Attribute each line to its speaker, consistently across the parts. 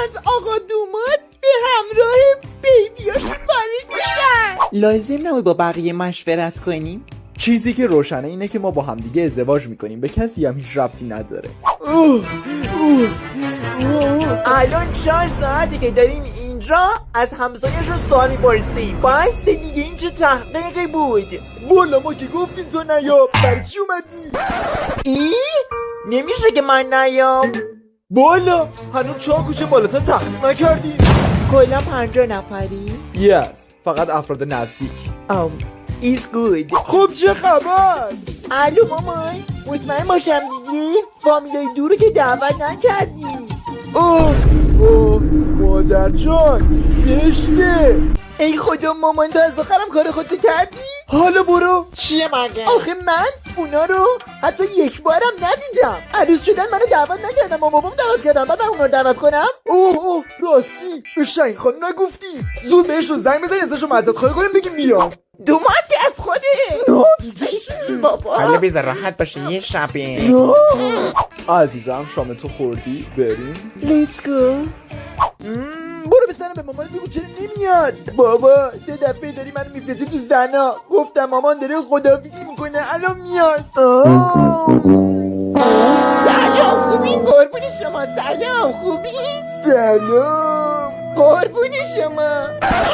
Speaker 1: از آقا دومات به همراه بیبیاش وارد میشن.
Speaker 2: لازم نبود با بقیه مشورت کنیم؟
Speaker 3: چیزی که روشنه اینه که ما با همدیگه ازدواج میکنیم، به کسی هم هیچ ربطی نداره.
Speaker 2: الان 4 ساعته که داریم اینجا از همسایش رو سوال میپرسیم. باعث دیگه این چه تحقیقی بود؟
Speaker 3: والا ما که گفتیم تو نیا، برای چی اومدی؟
Speaker 2: ای؟ نمیشه که من نیام.
Speaker 3: والا هنوز 4 گوشه بالاتر تحقیق نکردی؟
Speaker 2: کلا 50 نفری؟
Speaker 3: یس، فقط افراد نزدیک.
Speaker 2: It's good.
Speaker 3: خب چه خبر؟
Speaker 2: الو مامان، مطمئن باشم دیگه فامیلای دورو که دعوت نکردی.
Speaker 3: اوه مادر جان کشته.
Speaker 2: ای خدا مامان، تو از آخرم کار خودتو کردی؟
Speaker 3: حالا برو.
Speaker 2: چیه مگه؟ آخه من اونا رو حتی یک بارم ندیدم. عروس شدن منو دعوت نکردم، با بابام دعوت کردم، بعد اونا رو دعوت کنم؟
Speaker 3: اوه راستی به شاهین خانم نگفتی؟ زود بهش رو زنگ بزنی ازش رو مدد خواهی کنیم بگیم بیام.
Speaker 2: دومات که از خوده. بابا
Speaker 1: حالا بیزار راحت باشه، یه شبه.
Speaker 3: عزیزم شام تو خوردی؟ بریم.
Speaker 2: Let's go.
Speaker 3: برو بزنم به مامان بگو چرا نمیاد. بابا 3 دفعه داری منو میفرستی تو زنا. گفتم مامان داره خداحافظی میکنه، الان میاد.
Speaker 2: سلام، خوبی؟ قربون شما. سلام، خوبی؟
Speaker 3: سلام.
Speaker 2: قربون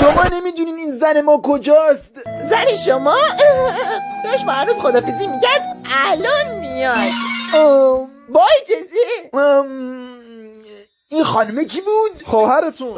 Speaker 2: شما
Speaker 3: نمیدونین این زن ما کجاست؟
Speaker 2: زن شما؟ داشت با عروس خدافزی میگرد، الان میاد. با اجازه.
Speaker 3: این خانمه کی بود؟ خواهرتون.